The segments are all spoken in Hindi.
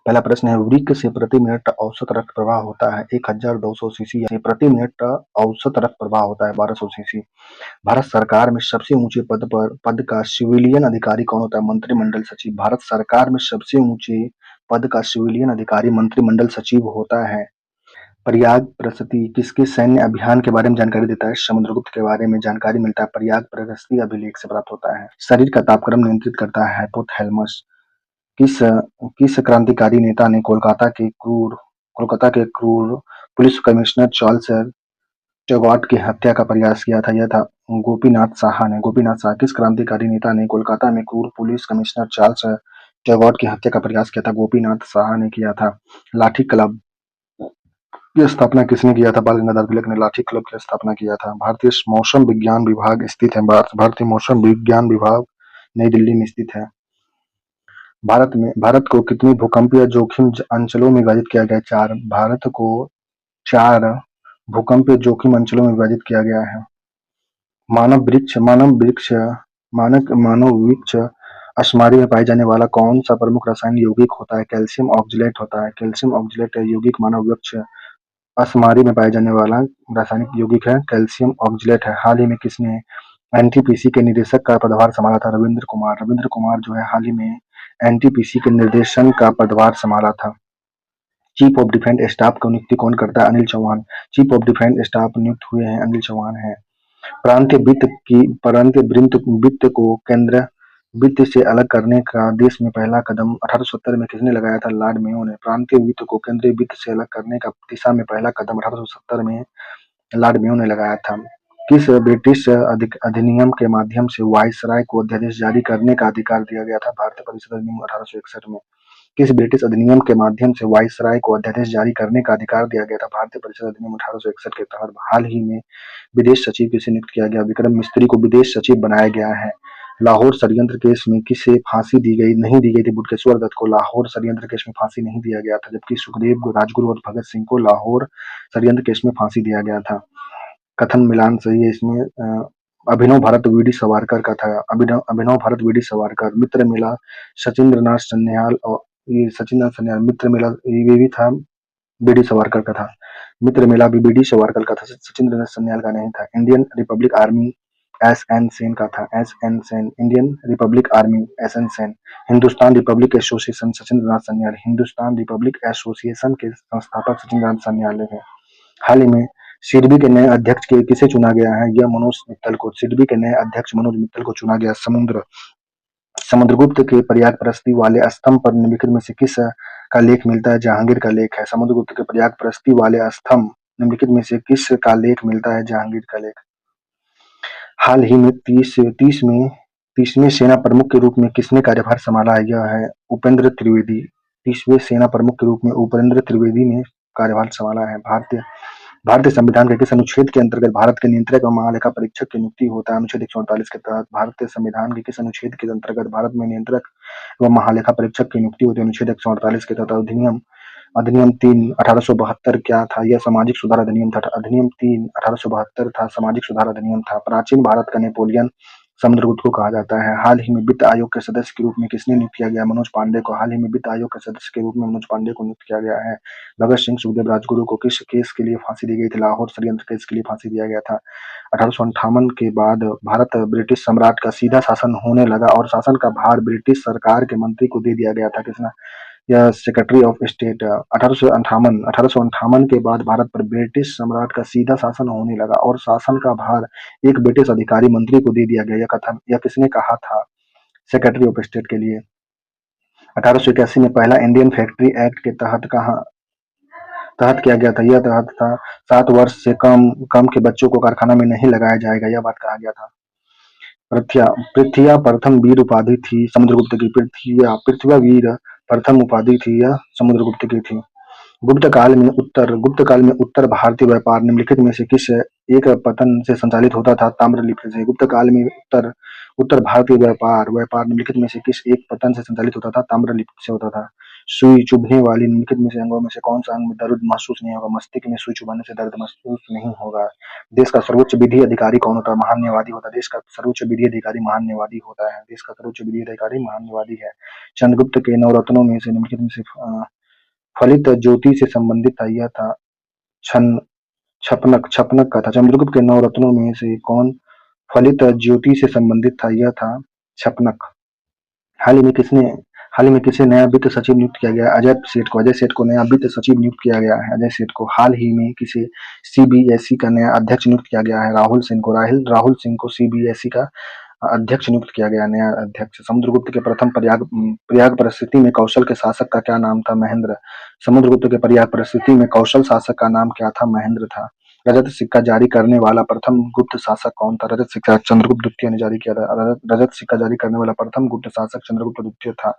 पहला प्रश्न है, वृक्क से प्रति मिनट औसत रक्त प्रवाह होता है 1200 सीसी, यानी प्रति मिनट औसत रक्त प्रवाह होता है 1200 सीसी। भारत सरकार में सबसे ऊंचे पद का सिविलियन अधिकारी कौन होता है? मंत्रिमंडल सचिव। भारत सरकार में सबसे ऊंचे पद का सिविलियन अधिकारी मंत्रिमंडल सचिव होता है। प्रयाग प्रगति किसके सैन्य अभियान के बारे में जानकारी देता है? समुद्रगुप्त के बारे में जानकारी मिलता है प्रयाग प्रगति अभिलेख से प्राप्त होता है। शरीर का तापक्रम नियंत्रित करता है हाइपोथैलेमस। किस किस क्रांतिकारी नेता ने कोलकाता के क्रूर पुलिस कमिश्नर चार्ल्स टेगोट की हत्या का प्रयास किया था? यह था गोपीनाथ साहा ने। गोपीनाथ साहा। किस क्रांतिकारी नेता ने कोलकाता में क्रूर पुलिस कमिश्नर चार्ल्स टेगोट की हत्या का प्रयास किया था? गोपीनाथ साहा ने किया था। लाठी क्लब की स्थापना किसने किया था? बाल गंगाधर तिलक ने लाठी क्लब की स्थापना किया था। भारतीय मौसम विज्ञान विभाग स्थित है। भारतीय मौसम विज्ञान विभाग नई दिल्ली में स्थित है। भारत को कितनी भूकंपीय जोखिम अंचलों में विभाजित किया गया है? 4। भारत को 4 भूकंपीय जोखिम अंचलों में विभाजित किया गया है। मानव वृक्ष अश्मारी में पाए जाने वाला कौन सा प्रमुख रासायनिक यौगिक होता है? कैल्शियम ऑक्जेलेट होता है। कैल्शियम ऑक्जेलेट यौगिक मानव वृक्ष अश्मारी में पाए जाने वाला रासायनिक यौगिक है, कैल्शियम ऑक्जेलेट है। हाल ही में किसने एनटीपीसी के निदेशक का पदभार संभाला था? रविंद्र कुमार। रविंद्र कुमार जो है हाल ही में एनटीपीसी के निर्देशन का पदभार संभाला था। चीफ ऑफ डिफेंस स्टाफ की नियुक्ति कौन करता है? Anil Chauhan. Chief of defence staff नियुक्त हुए हैं अनिल चौहान है। प्रांतीय वित्त को केंद्र वित्त से अलग करने का देश में पहला कदम 1870 में किसने लगाया था? लॉर्ड मेयो ने। प्रांतीय वित्त को केंद्रीय वित्त से अलग करने का दिशा में पहला कदम 1870 में लॉर्ड मेयो ने लगाया था। किस ब्रिटिश अधिनियम के माध्यम से वायसराय को अध्यादेश जारी करने का अधिकार दिया गया था? भारतीय परिषद अधिनियम 1861 में। किस ब्रिटिश अधिनियम के माध्यम से वायसराय को अध्यादेश जारी करने का अधिकार दिया गया था? भारतीय परिषद अधिनियम 1861 के तहत। हाल ही में विदेश सचिव किसे नियुक्त किया गया? विक्रम मिस्त्री को विदेश सचिव बनाया गया है। लाहौर षड्यंत्र केस में किसे फांसी नहीं दी गई थी? बुटकेश्वर दत्त को लाहौर षड्यंत्र केस में फांसी नहीं दिया गया था, जबकि सुखदेव राजगुरु और भगत सिंह को लाहौर षड्यंत्र केस में फांसी दिया गया था। कथन मिलान सही है इसमें। अभिनव भारत वीडी सावरकर का था। अभिनव भारत वीडी सावरकर। मित्र मिला सचिंद्रनाथ सन्याल और ये सचिंद्रनाथ सन्याल। मित्र मिला ये भी था, बीडी सावरकर का था। मित्र मिला भी बीडी सावरकर का था, सचिंद्रनाथ सन्याल का नहीं था। Indian Republic army SN. Sen का था। SN. Sen. Indian Republic army SN. Sen. Hindustan Republic association Sachindranath Sanyal. Hindustan Republic association के संस्थापक सचिंद्रनाथ सन्याल है। हाल ही में सिडबी के नए अध्यक्ष के किसे चुना गया है? यह मनोज मित्तल को। सिडबी के नए अध्यक्ष मनोज मित्तल को चुना गया। समुद्रगुप्त के प्रयाग प्रस्ती वाले स्तंभ पर निम्नलिखित में से किस का लेख मिलता है? जहांगीर का लेख है। समुद्रगुप्त के प्रयाग प्रस्ती वाले स्तंभ निम्नलिखित में से किस का लेख मिलता है? जहांगीर का लेख। हाल ही में 30वें सेना प्रमुख के रूप में किसने कार्यभार संभाला है? यह है उपेंद्र त्रिवेदी। 30वें सेना प्रमुख के रूप में उपेंद्र त्रिवेदी ने कार्यभार संभाला है। भारतीय संविधान के किस अनुच्छेद के अंतर्गत भारत के नियंत्रक और महालेखा परीक्षक की नियुक्ति होता है? अनुच्छेद 148 के तहत। भारतीय संविधान के किस अनुच्छेद के अंतर्गत भारत में नियंत्रक व महालेखा परीक्षक की नियुक्ति होती है? अनुच्छेद 148 के तहत। अधिनियम 3 1872 क्या था? यह सामाजिक सुधार अधिनियम था। अधिनियम 3 1872 था, सामाजिक सुधार अधिनियम था। प्राचीन भारत का नेपोलियन समुद्रगुप्त को कहा जाता है। हाल ही में वित्त आयोग के सदस्य के रूप में किसने नियुक्त किया गया? मनोज पांडे को। हाल ही में वित्त आयोग के सदस्य के रूप में मनोज पांडे को नियुक्त किया गया है। भगत सिंह सुखदेव राजगुरु को किस केस के लिए फांसी दी गई थी? लाहौर षड्यंत्र केस के लिए फांसी दिया गया था। 1858 के बाद भारत ब्रिटिश सम्राट का सीधा शासन होने लगा और शासन का भार ब्रिटिश सरकार के मंत्री को दे दिया गया था। किसने? यह सेक्रेटरी ऑफ स्टेट। 1858 के बाद भारत पर ब्रिटिश सम्राट का सीधा शासन होने लगा और शासन का भार एक ब्रिटिश अधिकारी मंत्री को दे दिया गया। यह किसने कहा था? सेक्रेटरी ऑफ स्टेट के लिए। 1881 में पहला इंडियन फैक्ट्री एक्ट के तहत किया गया था। यह तहत था 7 वर्ष से कम के बच्चों को कारखाना में नहीं लगाया जाएगा, यह बात कहा गया था। पृथ्वी प्रथम वीर उपाधि थी समुद्रगुप्त की। पृथ्वी वीर प्रथम उपाधि थी, यह समुद्रगुप्त की थी। गुप्त काल में उत्तर भारतीय व्यापार निम्नलिखित में से किस एक पतन से संचालित होता था? ताम्रलिप्ति से। गुप्त काल में उत्तर भारतीय व्यापार निम्नलिखित में से किस एक पतन से संचालित होता था? ताम्रलिप्ति से होता था। सुई चुभने वाली निम्नलिखित में से अंगों में से कौन सा अंग में दर्द महसूस नहीं होगा? मस्तिष्क में सुई चुभाने से दर्द महसूस नहीं होगा। देश का सर्वोच्च विधि अधिकारी कौन होता है? महान्यायवादी होता है। देश का सर्वोच्च विधि अधिकारी महान्यायवादी होता है। देश का सर्वोच्च विधि अधिकारी महान्यायवादी है। चंद्रगुप्त के नवरत्नों में से निम्नलिखित में से फलित ज्योति से संबंधित था, यह था छन छपनक छपनक का था। चंद्रगुप्त के नवरत्नों में से कौन फलित ज्योति से संबंधित था? यह था छपनक। हाल ही में किसने हाल ही में किसे नया वित्त सचिव नियुक्त किया गया? अजय सेठ को नया वित्त सचिव नियुक्त किया गया है। अजय सेठ को हाल ही में किसे सीबीएसई का नया अध्यक्ष नियुक्त किया गया है? राहुल सिंह को राहुल सिंह को सीबीएसई का अध्यक्ष नियुक्त किया गया, नया अध्यक्ष। समुद्रगुप्त के प्रथम प्रयाग परिस्थिति में कौशल के शासक का क्या नाम था? महेंद्र। समुद्रगुप्त के प्रयाग परिस्थिति में कौशल शासक का नाम क्या था? महेंद्र था। रजत सिक्का जारी करने वाला प्रथम गुप्त शासक कौन था? रजत सिक्का चंद्रगुप्त द्वितीय ने जारी किया था। रजत सिक्का जारी करने वाला प्रथम गुप्त शासक चंद्रगुप्त द्वितीय था।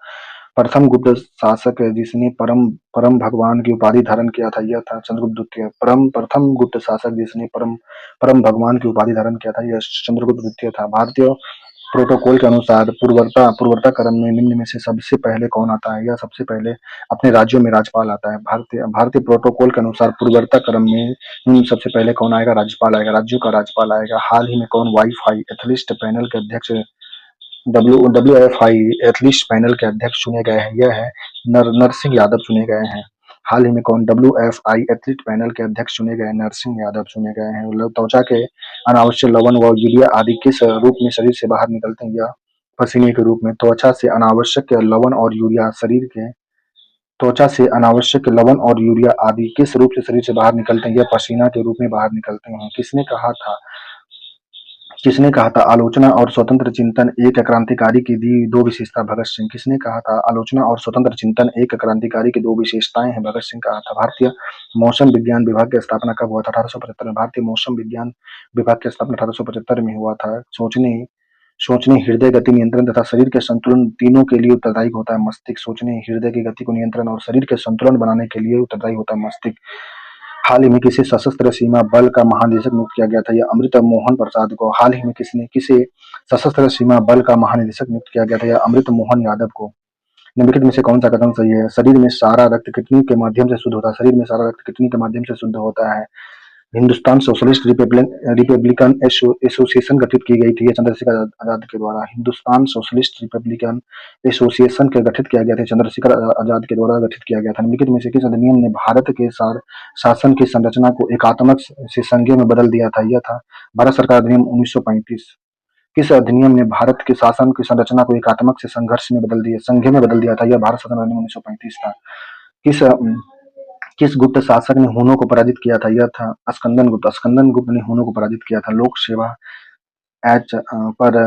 प्रथम गुप्त शासक जिसने परम परम भगवान की उपाधि धारण किया था, यह था चंद्रगुप्त द्वितीय। प्रथम गुप्त शासक जिसने परम परम भगवान की उपाधि धारण किया था, यह चंद्रगुप्त द्वितीय था। भारतीय प्रोटोकॉल के अनुसार पूर्वता क्रम में निम्न में से सबसे पहले कौन आता है? यह सबसे पहले अपने राज्यों में राज्यपाल आता है। भारतीय प्रोटोकॉल के अनुसार पूर्वता क्रम में सबसे पहले कौन आएगा? राज्यपाल आएगा, राज्यों का राज्यपाल आएगा। हाल ही में कौन वाईफाई एथलीट पैनल के अध्यक्ष WFI एथलीट पैनल के अध्यक्ष चुने गए हैं? यह है नरसिंह यादव चुने गए हैं। हाल ही में कौन WFI एथलीट पैनल के अध्यक्ष चुने गए? नरसिंह यादव चुने गए हैं। त्वचा के अनावश्यक लवण व यूरिया आदि किस रूप में शरीर से बाहर निकलते हैं? यह पसीने के रूप में। त्वचा से अनावश्यक लवण और यूरिया आदि किस रूप से शरीर से बाहर निकलते हैं? यह पसीना के रूप में बाहर निकलते हैं। किसने कहा था आलोचना और स्वतंत्र चिंतन एक क्रांतिकारी की दी दो विशेषता? भगत सिंह। किसने कहा था आलोचना और स्वतंत्र चिंतन एक क्रांतिकारी की दो विशेषताएं हैं? भगत सिंह कहा था। भारतीय मौसम विज्ञान विभाग की स्थापना कब हुआ था? 1875 में। भारतीय मौसम विज्ञान विभाग की स्थापना 1875 में हुआ था। सोचने, हृदय गति नियंत्रण तथा शरीर के संतुलन तीनों के लिए उत्तरदायी होता है मस्तिष्क। सोचने, हृदय की गति को नियंत्रण और शरीर के संतुलन बनाने के लिए उत्तरदायी होता है मस्तिष्क। हाल ही में किसे सशस्त्र सीमा बल का महानिदेशक नियुक्त किया गया था? यह अमृत मोहन प्रसाद को। हाल ही में किसे सशस्त्र सीमा बल का महानिदेशक नियुक्त किया गया था? यह अमृत मोहन यादव को। निम्नलिखित में से कौन सा कथन सही है? शरीर में सारा रक्त किडनी के माध्यम से शुद्ध होता है। शरीर में सारा रक्त किडनी के माध्यम से शुद्ध होता है। हिंदुस्तान सोशलिस्ट रिपब्लिकन एसोसिएशन गठित की गई थी, ये चंद्रशेखर आजाद के द्वारा। हिंदुस्तान सोशलिस्ट रिपब्लिकन एसोसिएशन के गठित किया गया था, चंद्रशेखर आजाद के द्वारा गठित किया गया था। निम्नलिखित में से किस अधिनियम ने भारत के शासन की संरचना को एकात्मक से संघीय में बदल दिया था? यह था भारत सरकार अधिनियम 1935। किस अधिनियम ने भारत के शासन की संरचना को एकात्मक से संघीय में बदल दिया था? यह भारत शासन अधिनियम 1935 था। किस किस गुप्त शासक ने हुनों को पराजित किया था? यह था स्कंदन गुप्त। स्कंदन गुप्त ने हुनों को पराजित किया था। लोक सेवा पर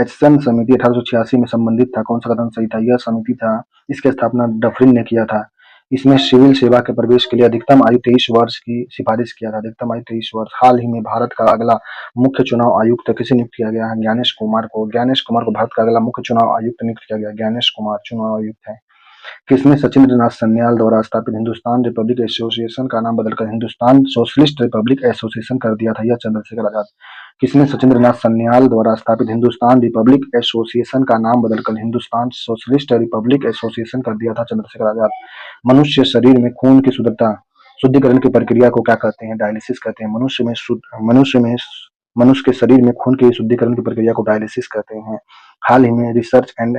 एचसन समिति 1886 में संबंधित था। कौन सा कथन सही था? यह समिति था, इसकी स्थापना डफरिन ने किया था। इसमें सिविल सेवा के प्रवेश के लिए अधिकतम आयु 23 वर्ष की सिफारिश किया था। अधिकतम आयु 23 वर्ष। हाल ही में भारत का अगला मुख्य चुनाव आयुक्त किसे नियुक्त किया गया है? ज्ञानेश कुमार को। ज्ञानेश कुमार को भारत का अगला मुख्य चुनाव आयुक्त नियुक्त किया गया। ज्ञानेश कुमार चुनाव आयुक्त है। किसने सचिंद्र नाथ सन्याल द्वारा स्थापित हिंदुस्तान रिपब्लिक एसोसिएशन का नाम बदलकर हिंदुस्तान सोशलिस्ट रिपब्लिक एसोसिएशन कर दिया था? यह चंद्रशेखर आजाद। किसने सचिंद्र नाथ सन्याल द्वारा स्थापित हिंदुस्तान रिपब्लिक एसोसिएशन का नाम बदलकर हिंदुस्तान सोशलिस्ट रिपब्लिक एसोसिएशन कर दिया था? चंद्रशेखर आजाद। मनुष्य शरीर में खून की शुद्धिकरण की प्रक्रिया को क्या कहते हैं? डायलिसिस कहते हैं। मनुष्य के शरीर में खून के शुद्धिकरण की प्रक्रिया को डायलिसिस कहते हैं। हाल ही में रिसर्च एंड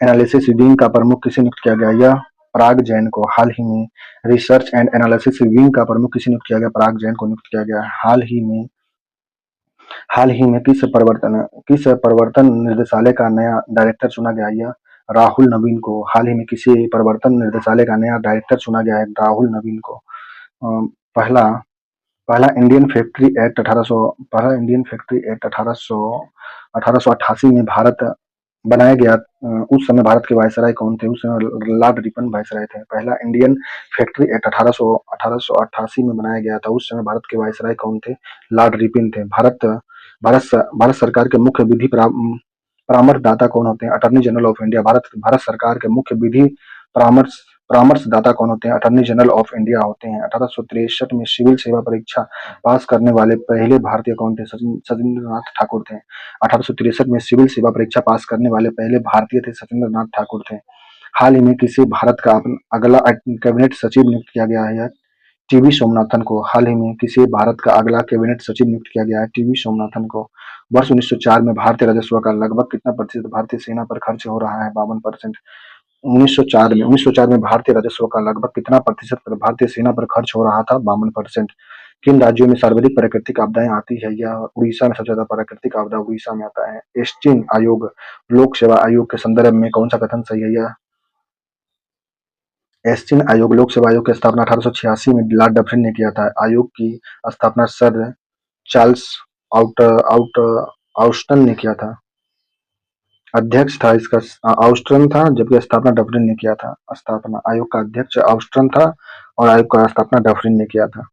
एनालिसिस विंग का प्रमुख किसे नियुक्त किया गया? यह पराग जैन को। हाल ही में रिसर्च एंड एनालिसिस विंग का प्रमुख किसे नियुक्त किया गया? पराग जैन को नियुक्त किया गया। हाल ही में किस प्रवर्तन निर्देशालय का नया डायरेक्टर चुना गया? यह राहुल नवीन को। हाल ही में किसी प्रवर्तन निर्देशालय का नया डायरेक्टर चुना गया है? राहुल नवीन को। पहला पहला इंडियन फैक्ट्री एक्ट 1888 में भारत बनाया गया। उस समय भारत के वायसराय कौन थे? उस समय लॉर्ड रिपन वायसराय थे। पहला इंडियन फैक्ट्री एक्ट 1888 में बनाया गया था। उस समय भारत के वायसराय कौन थे? लॉर्ड रिपन थे। भारत सरकार के मुख्य विधि परामर्शदाता कौन होते हैं? Attorney general of India. Bharat सरकार के मुख्य विधि परामर्शदाता कौन होते हैं? अटॉर्नी जनरल ऑफ इंडिया होते हैं। 1863 में सिविल सेवा परीक्षा पास करने वाले पहले भारतीय कौन थे? सचिंद्र नाथ ठाकुर थे। 1863 में सिविल सेवा परीक्षा पास करने वाले पहले भारतीय थे, सचिंद्र नाथ ठाकुर थे। हाल ही में किसे भारत का अगला कैबिनेट सचिव नियुक्त किया गया है? टीवी सोमनाथन को। हाल ही में किसे भारत का अगला कैबिनेट सचिव नियुक्त किया गया है? टीवी सोमनाथन को। वर्ष 1904 में भारतीय राजस्व का लगभग कितना प्रतिशत भारतीय सेना पर खर्च हो रहा है? 52%। 1904 में भारतीय राजस्व का लगभग कितना प्रतिशत पर भारतीय सेना पर खर्च हो रहा था? 52%। किन राज्यों में सर्वाधिक प्राकृतिक आपदाएं आती है? यह उड़ीसा में सबसे ज्यादा प्राकृतिक आपदा उड़ीसा में आता है। एस्टीन आयोग लोक सेवा आयोग के संदर्भ में कौन सा कथन सही है? यह एस्टीन आयोग लोक सेवा आयोग की स्थापना 1886 में लॉर्ड डफरिन ने किया था। आयोग की स्थापना सर चार्ल्स आउट आउट आउस्टन ने किया था। अध्यक्ष था इसका आउस्टन था, जबकि स्थापना डफरिन ने किया था। स्थापना आयोग का अध्यक्ष आउस्टन था और आयोग का स्थापना डफरिन ने किया था।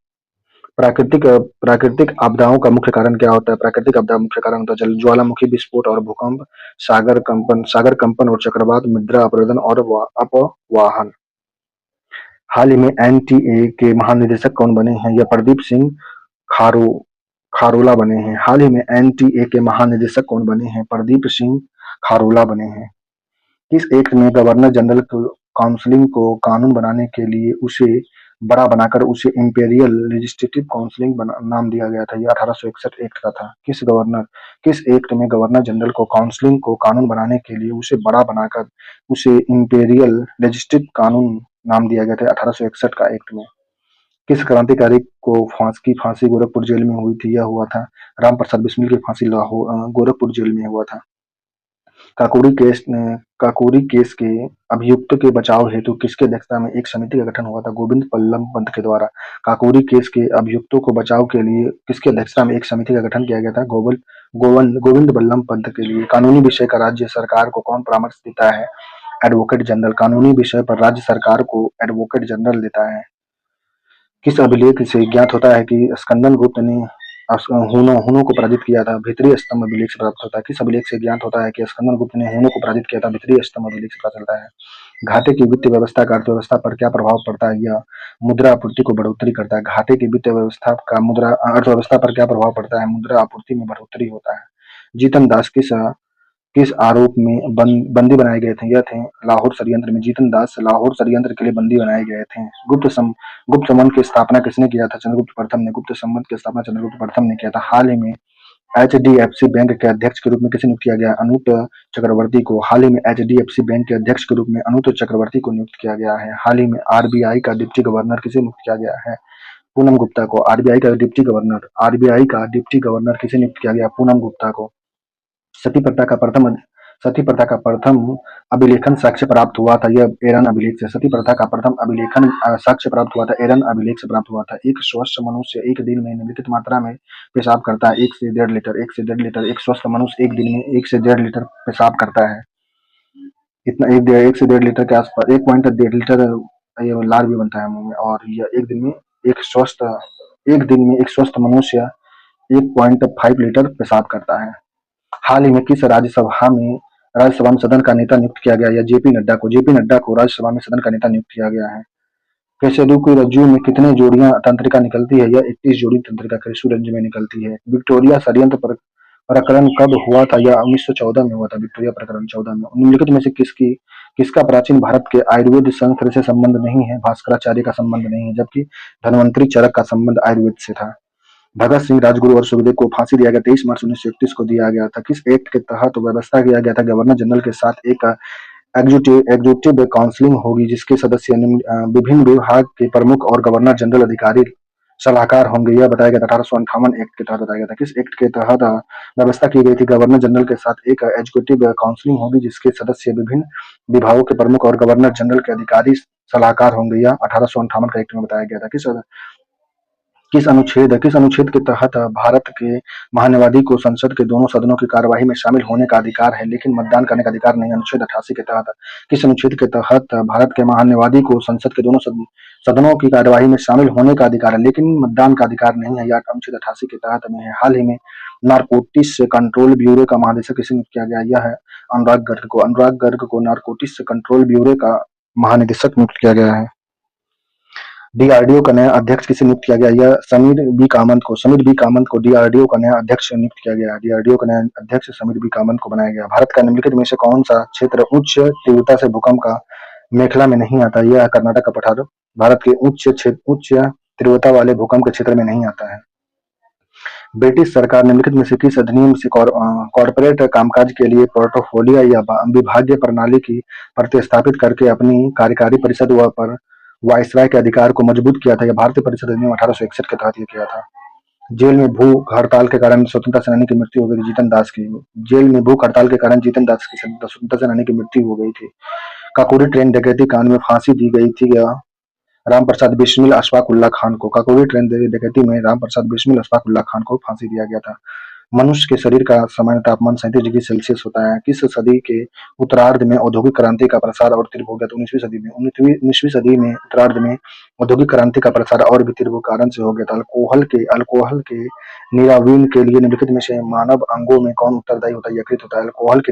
प्राकृतिक प्राकृतिक आपदाओं का मुख्य कारण क्या होता है? प्राकृतिक आपदा मुख्य कारण होता है जल ज्वालामुखी विस्फोट और भूकंप, सागर कंपन और चक्रवात, मृदा अपरदन और अपवाहन। हाल ही में एनटीए के महानिदेशक कौन बने हैं? यह प्रदीप सिंह खारो खारोला बने हैं। हाल ही में एनटीए के महानिदेशक कौन बने हैं? प्रदीप सिंह खारोला बने हैं। किस एक्ट में गवर्नर जनरल काउंसिल को कानून बनाने के लिए उसे बड़ा बनाकर उसे इंपीरियल लेजिस्लेटिव काउंसिल नाम दिया गया था? यह 1861 एक्ट का था। किस एक्ट में गवर्नर जनरल को काउंसिल को कानून बनाने के लिए उसे बड़ा बनाकर उसे इंपीरियल लेजिस्लेटिव कानून नाम दिया गया था? 1861 का एक्ट में। किस क्रांतिकारी को फांसी गोरखपुर जेल में हुई थी? यह हुआ था राम प्रसाद बिस्मिल की फांसी गोरखपुर जेल में हुआ था। काकोरी केस के अभियुक्तों के बचाव हेतु किसकी अध्यक्षता में एक समिति का गठन हुआ था? गोविंद बल्लभ पंत के द्वारा। काकोरी केस के अभियुक्तों को बचाव के लिए किसकी अध्यक्षता में एक समिति का गठन किया गया था? गोविंद बल्लभ पंत के लिए। कानूनी विषय का राज्य सरकार को कौन परामर्श देता है? Advocate general. कानूनी विषय पर राज्य सरकार को एडवोकेट जनरल देता है। किस अभिलेख से ज्ञात होता है कि स्कंदन गुप्त ने हुनों को पराजित किया था? भीतरी स्तंभ अभिलेख से प्राप्त होता है। किस अभिलेख से ज्ञात होता है कि स्कंदन गुप्त ने हुनों को पराजित किया था? भीतरी स्तंभ अभिलेख से पता चलता है। घाटे की वित्तीय व्यवस्था का अर्थव्यवस्था पर क्या प्रभाव पड़ता है? यह मुद्रा आपूर्ति को बढ़ोतरी करता है। घाटे की वित्तीय व्यवस्था का अर्थव्यवस्था पर क्या प्रभाव पड़ता है? मुद्रा आपूर्ति में बढ़ोतरी होता है। जीतन दास किस आरोप में बंदी बनाए गए थे? यह थे लाहौर षड्यंत्र में। जीतन दास लाहौर षड्यंत्र के लिए बंदी बनाए गए थे। गुप्त संबंध की स्थापना किसने किया था? चंद्रगुप्त प्रथम ने। गुप्त संबंध की स्थापना चंद्रगुप्त प्रथम ने किया था। हाल ही में एचडीएफसी बैंक के अध्यक्ष के रूप में किसे नियुक्त किया गया? अनूप चक्रवर्ती को। हाल ही में एचडीएफसी बैंक के अध्यक्ष के रूप में अनूप चक्रवर्ती को नियुक्त किया गया है। हाल ही में आरबीआई का डिप्टी गवर्नर किसे नियुक्त किया गया है? पूनम गुप्ता को। आरबीआई का डिप्टी गवर्नर किसे नियुक्त किया गया? पूनम गुप्ता को। सती प्रथा का प्रथम सती प्रथा का प्रथम अभिलेखन साक्ष्य प्राप्त हुआ था? यह एरन अभिलेख से। सती प्रथा का प्रथम अभिलेखन साक्ष्य प्राप्त हुआ था एरन अभिलेख से प्राप्त हुआ था। एक स्वस्थ मनुष्य एक दिन में निम्नलिखित मात्रा में पेशाब करता है? 1 से 1.5 लीटर। 1 से 1.5 लीटर। एक स्वस्थ मनुष्य एक दिन में 1 से 1.5 लीटर पेशाब करता है। इतना 1 से 1.5 लीटर के आसपास 1.1 लीटर ये लार भी बनता है मुंह में। और यह एक दिन में एक स्वस्थ मनुष्य 1.5 लीटर पेशाब करता है। हाल ही में किस राज्यसभा में सदन का नेता नियुक्त किया गया? या जेपी नड्डा को। जेपी नड्डा को राज्यसभा में सदन का नेता नियुक्त किया गया है। केसरु की रज्जु में कितने जोड़ियां तंत्रिका निकलती है? यह 21 जोड़ी तंत्रिका केसरु रज्जु में निकलती है। विक्टोरिया षड्यंत्र प्रकरण कब हुआ था? यह 1914 में हुआ था। विक्टोरिया प्रकरण 14 में। निम्नलिखित में से किसका प्राचीन भारत के आयुर्वेद शास्त्र से संबंध नहीं है? भास्कराचार्य का संबंध नहीं है, जबकि धन्वंतरी चरक का संबंध आयुर्वेद से था। भगत सिंह, राजगुरु और सुखदेव को फांसी दिया गया 23 मार्च 1931 को दिया गया था। किस एक्ट के तहत व्यवस्था किया गया था? गवर्नर जनरल के साथ एक एग्जीक्यूटिव काउंसिल होगी जिसके सदस्य विभिन्न विभाग के प्रमुख और गवर्नर जनरल अधिकारी सलाहकार होंगे। यह बताया गया था 1858 एक्ट के तहत बताया गया था। किस एक्ट के तहत व्यवस्था की गई थी? गवर्नर जनरल के साथ एक एग्जीक्यूटिव काउंसिल होगी जिसके सदस्य विभिन्न विभागों के प्रमुख और गवर्नर जनरल के अधिकारी सलाहकार होंगे। यह 1858 का एक्ट में बताया गया था। किस अनुच्छेद के तहत भारत के महान्यायवादी को संसद के दोनों सदनों की कार्यवाही में शामिल होने का अधिकार है लेकिन मतदान करने का अधिकार नहीं? अनुच्छेद 88 के तहत। किस अनुच्छेद के तहत भारत के महान्यायवादी को संसद के दोनों सदनों की कार्यवाही में शामिल होने का अधिकार है लेकिन मतदान का अधिकार नहीं है? यह अनुच्छेद 88 के तहत में है। हाल ही में नारकोटिक्स कंट्रोल ब्यूरो का महानिदेशक किसे नियुक्त किया गया? यह है अनुराग गर्ग को। अनुराग गर्ग को नारकोटिक्स कंट्रोल ब्यूरो का महानिदेशक नियुक्त किया गया है। डीआरडीओ का नया अध्यक्ष किसे नियुक्त किया गया? यह समीर बी कामत को डीआरडीओ का नया अध्यक्ष नियुक्त किया गया। डीआरडीओ का नया अध्यक्ष समीर बी कामत को बनाया गया। भारत का निम्नलिखित में से कौन सा क्षेत्र उच्च तीव्रता से भूकंप का मेखला में नहीं आता। यह कर्नाटक का पठार भारत के उच्च तीव्रता वाले भूकंप के क्षेत्र में नहीं आता है। ब्रिटिश सरकार निम्नलिखित में से किस अधिनियम से कॉर्पोरेट कामकाज के लिए पोर्टफोलियो या विभागीय प्रणाली की प्रतिस्थापित करके अपनी कार्यकारी परिषद व पर वायसराय के अधिकार को मजबूत किया था? यह भारतीय परिषद अधिनियम 1861 के तहत ये किया था। जेल में भूख हड़ताल के कारण स्वतंत्रता सेनानी की मृत्यु हो गई थी, जीतन दास की। जेल में भूख हड़ताल के कारण जीतन दास की स्वतंत्रता सेनानी की मृत्यु हो गई थी। काकोरी ट्रेन डकैती कांड में फांसी दी गई थी या रामप्रसाद बिस्मिल अशफाक उल्ला खान को? काकोरी ट्रेन डकैती में रामप्रसाद बिस्मिल अशफाक उल्ला खान को फांसी दिया गया था। मनुष्य के शरीर का सामान्य तापमान 37 डिग्री सेल्सियस होता है। किस सदी के उत्तरार्ध में औद्योगिक क्रांति का प्रसार और तीव्र हो गया? तो 19वीं सदी में उत्तरार्ध में औद्योगिक क्रांति का प्रसार और भी तीव्र कारण से हो गया था। अल्कोहल के निरावीन के लिए निम्नलिखित में से मानव अंगों में कौन उत्तरदायी होता है? यकृत होता है। अल्कोहल के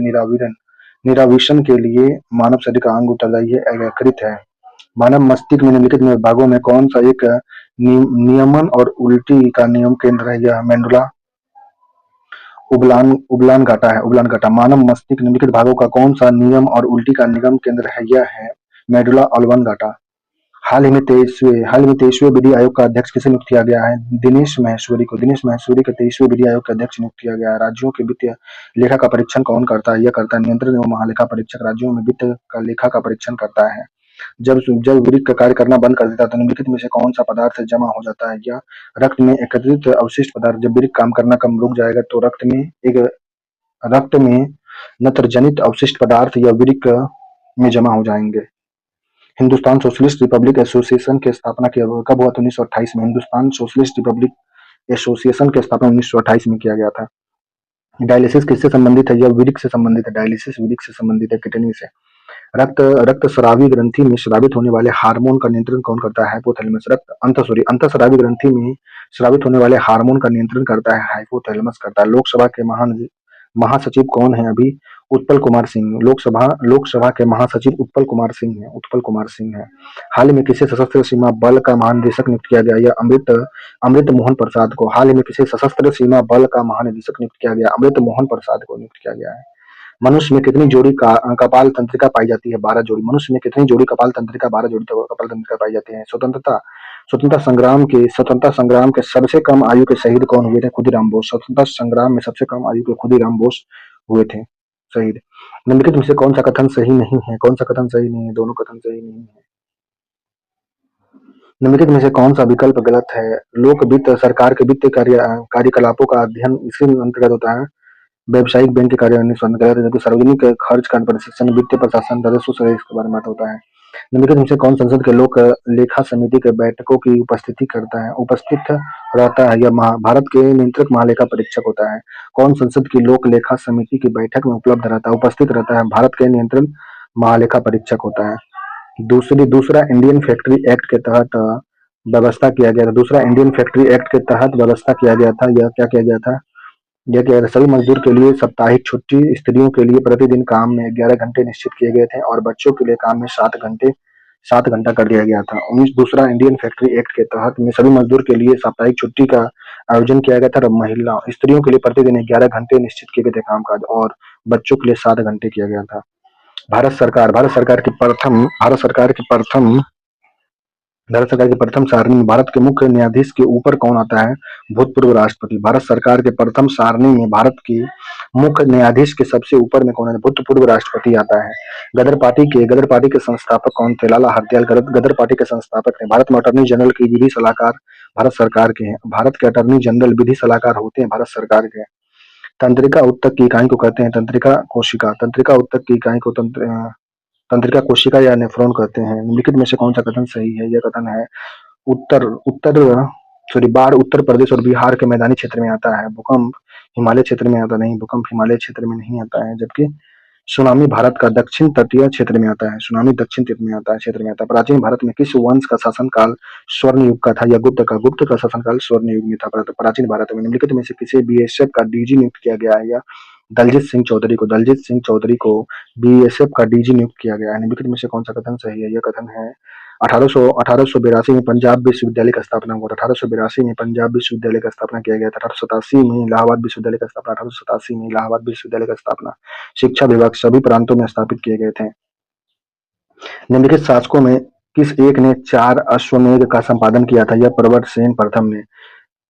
निरावीशन के लिए मानव शरीर का अंग उत्तरदायी है, यकृत है। मानव मस्तिष्क में निम्नलिखित में भागों में कौन सा एक नियमन और उल्टी का नियम केंद्र है? यह मेंडुला उबलान घाटा। मानव मस्तिष्क निम्नलिखित भागों का कौन सा नियम और उल्टी का निगम केंद्र है? यह है मेडुला ऑल्बन घाटा। हाल ही में 23वें विधि आयोग का अध्यक्ष किसे नियुक्त किया गया है? दिनेश महेश्वरी को 23वें विधि आयोग के अध्यक्ष नियुक्त किया गया है। राज्यों के वित्तीय लेखा का परीक्षण कौन करता है? यह करता है नियंत्रण एवं महालेखा परीक्षक राज्यों में वित्त का लेखा का परीक्षण करता है। जब वृक्क का कार्य करना बंद कर देता है तो निम्नलिखित में से कौन सा पदार्थ जमा हो जाता है? या रक्त में एकत्रित अवशिष्ट पदार्थ। जब वृक्क काम करना कम रुक जाएगा तो रक्त में नत्रजनित अवशिष्ट पदार्थ या वृक्क में जमा हो जाएंगे। हिंदुस्तान सोशलिस्ट रिपब्लिक एसोसिएशन की स्थापना कब हुआ? 1928 में। हिंदुस्तान सोशलिस्ट रिपब्लिक एसोसिएशन की स्थापना 1928 में किया गया था। डायलिसिस किससे संबंधित है? यह वृक्क से संबंधित है। डायलिसिस वृक्क से संबंधित है, किडनी से। रक्त स्रावी ग्रंथि में स्रावित होने वाले हार्मोन का नियंत्रण कौन करता है? हाइपोथैलेमस। अंतःस्रावी ग्रंथि में स्रावित होने वाले हार्मोन का नियंत्रण करता है हाइपोथैलेमस करता है। लोकसभा के महासचिव कौन है अभी? उत्पल कुमार सिंह। लोकसभा के महासचिव उत्पल कुमार सिंह है। हाल ही में किसे सशस्त्र सीमा बल का महानिदेशक नियुक्त किया गया? यह अमृत मोहन प्रसाद को। हाल ही में किसे सशस्त्र सीमा बल का महानिदेशक नियुक्त किया गया? अमृत मोहन प्रसाद को नियुक्त किया गया है। मनुष्य में कितनी जोड़ी कपाल तंत्रिका पाई जाती है? 12 जोड़ी। मनुष्य में कितनी जोड़ी कपाल तंत्रिका? 12 जोड़ी कपाल तंत्रिका पाई जाती है। स्वतंत्रता संग्राम के सबसे कम आयु के शहीद कौन हुए थे? खुदीराम बोस। स्वतंत्रता संग्राम में सबसे कम आयु के खुदीराम बोस हुए थे शहीद। निम्नलिखित में से कौन सा कथन सही नहीं है? कौन सा कथन सही नहीं है? दोनों कथन सही नहीं है। निम्नलिखित में से कौन सा विकल्प गलत है? लोक वित्त सरकार के वित्तीय कार्यकलापों का अध्ययन इसी अंतर्गत होता है। व्यावसायिक बैंक के कार्यान्वयन गलत है, जबकि सार्वजनिक खर्च का प्रशिक्षण वित्तीय प्रशासन राजस्व संग्रह इसके बारे में बात होता है। निम्नलिखित में से कौन संसद के लोक लेखा समिति के बैठकों की उपस्थित रहता है? या भारत के नियंत्रक महालेखा परीक्षक होता है। कौन संसद की लोक लेखा समिति की बैठक में उपलब्ध रहता है, उपस्थित रहता है? भारत के नियंत्रण महालेखा परीक्षक होता है। दूसरा इंडियन फैक्ट्री एक्ट के तहत व्यवस्था किया गया था। दूसरा इंडियन फैक्ट्री एक्ट के तहत व्यवस्था किया गया था। यह क्या किया गया था? यह किया गया था सभी मजदूर के लिए साप्ताहिक छुट्टी, स्त्रियों के लिए प्रतिदिन काम में 11 घंटे निश्चित किए गए थे और बच्चों के लिए काम में 7 घंटा कर दिया गया था। दूसरा इंडियन फैक्ट्री एक्ट के तहत में सभी मजदूर के लिए साप्ताहिक छुट्टी का आयोजन किया गया था और स्त्रियों के लिए प्रतिदिन 11 घंटे निश्चित किए गए थे कामकाज और बच्चों के लिए 7 घंटे किया गया था। भारत सरकार की प्रथम सारणी में भारत के मुख्य न्यायाधीश के ऊपर कौन आता है? भूतपूर्व राष्ट्रपति। भारत सरकार के प्रथम सारणी में भारत के मुख्य न्यायाधीश के सबसे ऊपर में कौन है? भूतपूर्व राष्ट्रपति आता है। गदर पार्टी के संस्थापक कौन थे? लाला हरदयाल गदर पार्टी के संस्थापक थे। भारत में अटॉर्नी जनरल की विधि सलाहकार भारत सरकार के हैं। भारत के अटॉर्नी जनरल विधि सलाहकार होते हैं भारत सरकार के। तंत्रिका ऊतक की इकाई को कहते हैं तंत्रिका कोशिका। तंत्रिका ऊतक की इकाई को तंत्रिका कोशिका या नेफ्रॉन कहते हैं। निम्नलिखित में से कौन सा कथन सही है? यह कथन है उत्तर उत्तर बाढ़ उत्तर प्रदेश और बिहार के मैदानी क्षेत्र में आता है। भूकंप हिमालय क्षेत्र में आता नहीं। भूकंप हिमालय क्षेत्र में नहीं आता है। जबकि सुनामी भारत का दक्षिण तटीय क्षेत्र में आता है। सुनामी दक्षिण क्षेत्र में आता है। प्राचीन भारत में किस वंश का शासनकाल स्वर्ण युग का था? या गुप्त का शासनकाल स्वर्ण युग में था प्राचीन भारत में। निम्नलिखित में से किसे बीएसएफ का डीजी नियुक्त किया गया है? या दलजीत सिंह चौधरी को बीएसएफ का डीजी नियुक्त किया गया है। निम्नलिखित में से कौन सा कथन सही है? यह कथन है 1882 में पंजाब विश्वविद्यालय का स्थापना हुआ था। 1882 में पंजाब विश्वविद्यालय का स्थापना किया गया था। 1887 में इलाहाबाद विश्वविद्यालय का स्थापना 1887 में इलाहाबाद विश्वविद्यालय का स्थापना शिक्षा विभाग सभी प्रांतों में स्थापित किए गए थे। निम्नलिखित शासकों में किस एक ने 4 अश्वमेध का संपादन किया था? यह प्रवरसेन प्रथम ने।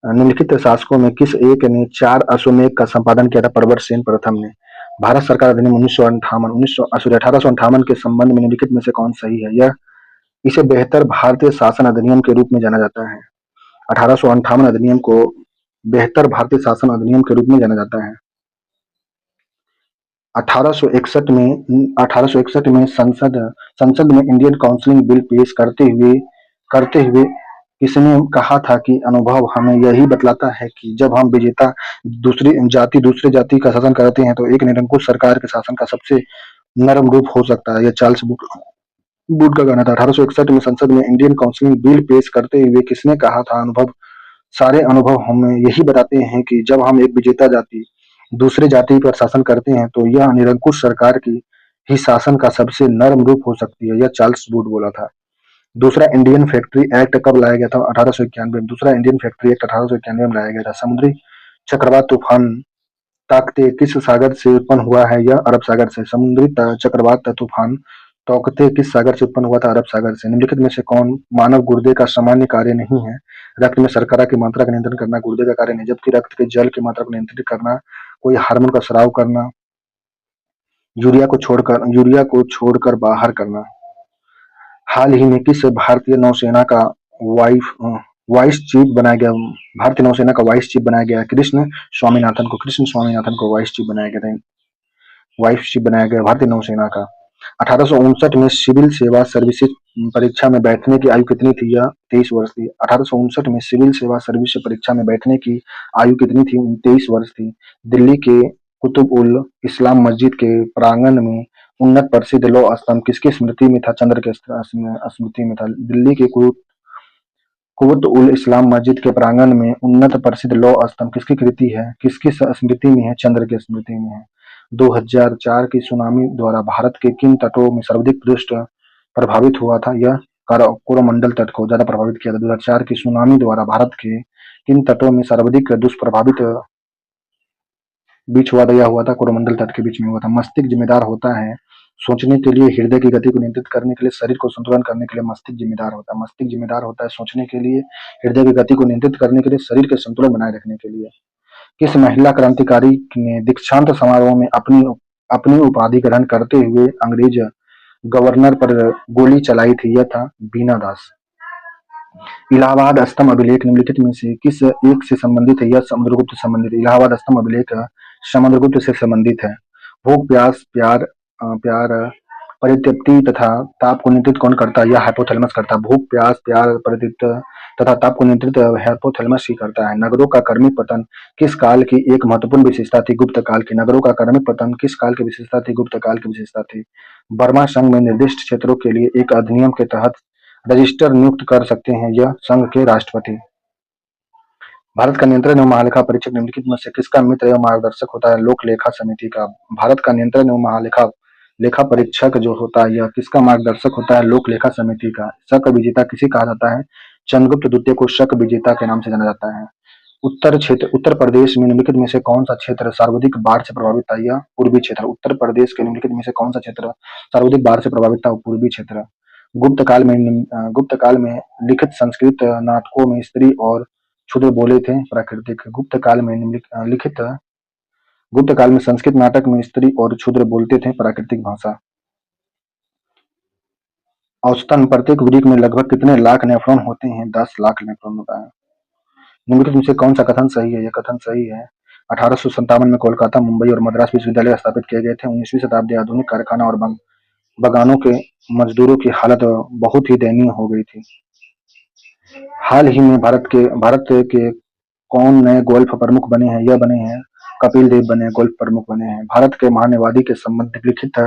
निम्नलिखित शासकों में किस एक ने 4 अश्वमेध का संपादन किया था? प्रवरसेन प्रथम ने। भारत सरकार अधिनियम 1858 के संबंध में निम्नलिखित में से कौन सही है? यह इसे बेहतर भारतीय शासन अधिनियम के रूप में जाना जाता है। 1858 अधिनियम को बेहतर भारतीय शासन अधिनियम के रूप में जाना जाता है। 1861 में संसद में इंडियन काउंसिल बिल पेश करते हुए किसने कहा था कि अनुभव हमें यही बतलाता है कि जब हम विजेता दूसरे जाति का शासन करते हैं तो एक निरंकुश सरकार के शासन का सबसे नरम रूप हो सकता है। यह चार्ल्स बूट का कहना था। 1861 में संसद में इंडियन काउंसिल बिल पेश करते हुए किसने कहा था, सारे अनुभव हमें यही बताते हैं कि जब हम एक विजेता जाति दूसरे जाति पर शासन करते हैं तो यह निरंकुश सरकार की ही शासन का सबसे नरम रूप हो सकती है। यह चार्ल्स बूट बोला था। दूसरा इंडियन फैक्ट्री एक्ट कब लाया गया था? 1891 में। दूसरा इंडियन फैक्ट्री एक्ट 1891 में लाया गया था। समुद्री चक्रवात तूफान ताकते किस सागर से उत्पन्न हुआ है? यह अरब सागर से। समुद्री चक्रवात तूफान तौकते किस सागर से उत्पन्न हुआ था? अरब सागर से। निम्नलिखित में से कौन मानव गुर्दे का सामान्य कार्य नहीं है? रक्त में शर्करा की मात्रा का नियंत्रण करना गुर्दे का कार्य नहीं, जबकि रक्त के जल की मात्रा को नियंत्रित करना, कोई हार्मोन का स्राव करना, यूरिया को छोड़कर बाहर करना। हाल ही में किस भारतीय नौसेना का वाइस चीफ बनाया गया? भारतीय नौसेना का वाइस चीफ बनाया गया कृष्ण स्वामीनाथन को वाइस चीफ बनाया गया था। वाइस चीफ बनाया गया भारतीय नौसेना का। 1859 में सिविल सेवा सर्विसेज परीक्षा में बैठने की आयु कितनी थी? यह 23 वर्ष थी। 1859 में सिविल सेवा सर्विस परीक्षा में बैठने की आयु कितनी थी? 23 वर्ष थी। दिल्ली के कुतुब उल इस्लाम मस्जिद के प्रांगण में उन्नत प्रसिद्ध लौह स्तंभ किसकी स्मृति में था? चंद्र के स्मृति में था। दिल्ली के कुतुब उल इस्लाम मस्जिद के प्रांगण में उन्नत प्रसिद्ध लौह स्तंभ किसकी कृति है? किसकी स्मृति में है? चंद्र की स्मृति में है। 2004 की सुनामी द्वारा भारत के किन तटों में सर्वाधिक पृष्ठ प्रभावित हुआ था? यह कोरोमंडल तट को ज्यादा प्रभावित किया था। 2004 की सुनामी द्वारा भारत के किन तटों में सर्वाधिक दुष्प्रभावित बीच हुआ था? यह हुआ था कोरोमंडल तट के बीच में हुआ था। मस्तिष्क जिम्मेदार होता है सोचने के लिए, हृदय की गति को नियंत्रित करने के लिए, शरीर को संतुलन करने के लिए। मस्तिष्क जिम्मेदार होता है। मस्तिष्क जिम्मेदार होता है सोचने के लिए, हृदय की गति को नियंत्रित करने के लिए, शरीर के संतुलन बनाए रखने के लिए। किस महिला क्रांतिकारी ने दीक्षांत समारोह में अपनी अपनी उपाधि ग्रहण करते हुए अंग्रेज गवर्नर पर गोली चलाई थी? यह था बीना दास। इलाहाबाद स्तंभ अभिलेख निम्नलिखित में से किस एक से संबंधित है? यह समुद्रगुप्त से संबंधित है। इलाहाबाद स्तंभ अभिलेख समुद्रगुप्त से संबंधित है। भूख, प्यास, प्यार, परितृप्ति तथा ताप को नियंत्रित कौन करता है? यह हाइपोथैलेमस करता है। भूख, प्यास, प्यार, परितृप्ति तथा ताप को नियंत्रित हाइपोथैलेमस ही करता है। नगरों का क्रमिक पतन किस काल की एक महत्वपूर्ण विशेषता थी? गुप्त काल की। नगरों का क्रमिक पतन किस काल की विशेषता थी? गुप्त काल की विशेषता थी। बर्मा संघ में निर्दिष्ट क्षेत्रों के लिए एक अधिनियम के तहत रजिस्टर नियुक्त कर सकते हैं यह संघ के राष्ट्रपति। भारत का नियंत्रण एवं महालेखा परीक्षक निम्नलिखित में से किसका मित्र एवं मार्गदर्शक होता है? लोक लेखा समिति का। भारत का नियंत्रण एवं लेखा परीक्षक जो होता है यह किसका मार्गदर्शक होता है? लोक लेखा समिति का। शक विजेता किसे कहा जाता है? चंद्रगुप्त द्वितीय को शक विजेता के नाम से जाना जाता है। उत्तर प्रदेश में निम्नलिखित में से कौन सा क्षेत्र सर्वाधिक बाढ़ से प्रभावित था? यह पूर्वी क्षेत्र। उत्तर प्रदेश के निम्नलिखित में से कौन सा क्षेत्र सर्वाधिक बाढ़ से प्रभावित था? पूर्वी क्षेत्र। गुप्त काल में लिखित संस्कृत नाटकों में स्त्री और क्षुद्र बोले थे प्राकृतिक। गुप्त काल में संस्कृत नाटक में स्त्री और क्षुद्र बोलते थे प्राकृतिक भाषा। औसतन प्रत्येक वृक्क में लगभग कितने लाख नेफ्रॉन होते हैं? 10 लाख नेफ्रॉन होता है। निम्नलिखित में से कौन सा कथन सही है? यह कथन सही है। 1857 में कोलकाता, मुंबई और मद्रास विश्वविद्यालय स्थापित किए गए थे। 19वीं शताब्दी आधुनिक कारखाना और बगानों के मजदूरों की हालत बहुत ही दयनीय हो गई थी। हाल ही में भारत के कौन नए गोल्फ प्रमुख बने हैं? यह बने हैं कपिल देव बने गोल्फ प्रमुख बने हैं। भारत के महान्यायवादी के संबंध निम्नलिखित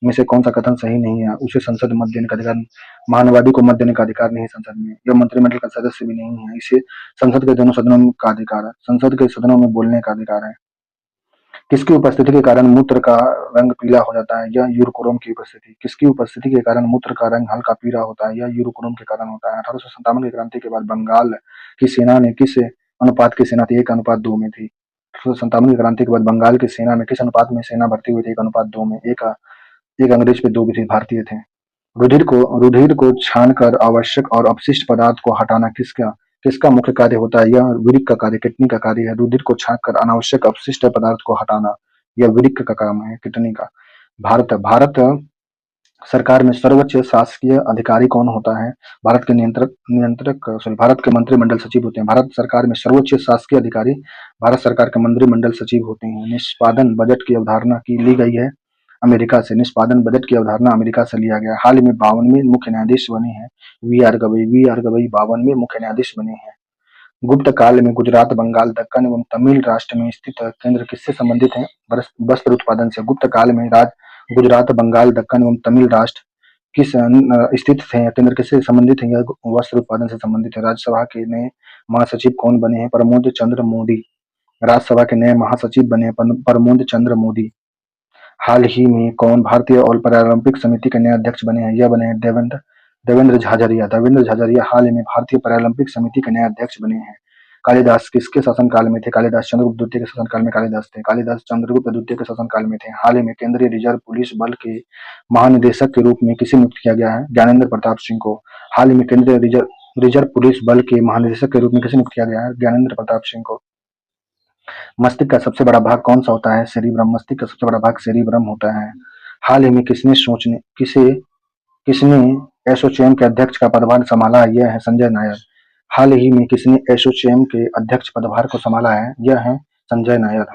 में से कौन सा कथन सही नहीं है? उसे संसद मत देने का अधिकार, महान्यायवादी को मत देने का अधिकार नहीं है संसद में। यह मंत्रिमंडल का सदस्य भी नहीं है। इसे संसद के दोनों सदनों का अधिकार है। संसद के सदनों में बोलने का अधिकार है। किसकी उपस्थिति के कारण मूत्र का रंग पीला हो जाता है? यह यूरोक्रोम की उपस्थिति। किसकी उपस्थिति के कारण मूत्र का रंग हल्का पीला होता है? यह यूरोक्रोम के कारण होता है। 1857 की क्रांति के बाद बंगाल की सेना ने किस अनुपात की सेना थी? 1:2 में थी। 1857 की क्रांति के बाद बंगाल की सेना में किस अनुपात में सेना भर्ती हुई थी? 1:2 में। एक अंग्रेज पे 2 भी भारतीय थे। रुधिर को छानकर आवश्यक और अपशिष्ट पदार्थ को हटाना किसका किसका मुख्य कार्य होता है? यह वृक्क का कार्य, किडनी का कार्य है। रुधिर को छानकर अनावश्यक अपशिष्ट पदार्थ को हटाना, यह वृक्क का काम है, किडनी का। भारत सरकार में सर्वोच्च शासकीय अधिकारी कौन होता है? भारत के भारत के मंत्रिमंडल सचिव होते हैं। भारत सरकार में सर्वोच्च शासकीय अधिकारी भारत सरकार के मंत्रिमंडल सचिव होते हैं। निष्पादन बजट की अवधारणा की ली गई है अमेरिका से। निष्पादन बजट की अवधारणा अमेरिका से लिया गया। हाल ही में 52वें मुख्य न्यायाधीश बने हैं वी आर गवई 52वें मुख्य न्यायाधीश बने हैं। गुप्त काल में गुजरात, बंगाल, दक्कन एवं तमिल राष्ट्र में स्थित केंद्र किससे संबंधित है? वस्त्र उत्पादन से। गुप्त काल में गुजरात, बंगाल, दक्कन एवं तमिल राष्ट्र किस स्थित थे? केंद्र किससे संबंधित है? यह वस्त्र उत्पादन से संबंधित है। राज्यसभा के नए महासचिव कौन बने हैं? प्रमोद चंद्र मोदी। राज्यसभा के नए महासचिव बने हैं प्रमोद चंद्र मोदी। हाल ही में कौन भारतीय और पैरालंपिक समिति के नए अध्यक्ष बने हैं? यह बने हैं देवेंद्र झाझरिया। देवेंद्र झाझरिया हाल ही में भारतीय पैरालंपिक समिति के नए अध्यक्ष बने हैं। कालिदास किसके शासनकाल में थे? कालिदास चंद्रगुप्त द्वितीय के शासनकाल में कालिदास थे। कालिदास चंद्रगुप्त द्वितीय के शासनकाल में थे। हाल ही में केंद्रीय रिजर्व पुलिस बल के महानिदेशक के रूप में किसे नियुक्त किया गया है? ज्ञानेंद्र प्रताप सिंह को। हाल ही में केंद्रीय रिजर्व पुलिस बल के महानिदेशक के रूप में किसे नियुक्त किया गया है? ज्ञानेंद्र प्रताप सिंह को। मस्तिष्क का सबसे बड़ा भाग कौन सा होता है? सेरिब्रम। मस्तिष्क का सबसे बड़ा भाग सेरिब्रम होता है। हाल ही में किसने एसोचैम के अध्यक्ष का पदभार संभाला? यह है संजय नायर। हाल ही में किसने एसोचैम के अध्यक्ष पदभार को संभाला है? यह है संजय नायर।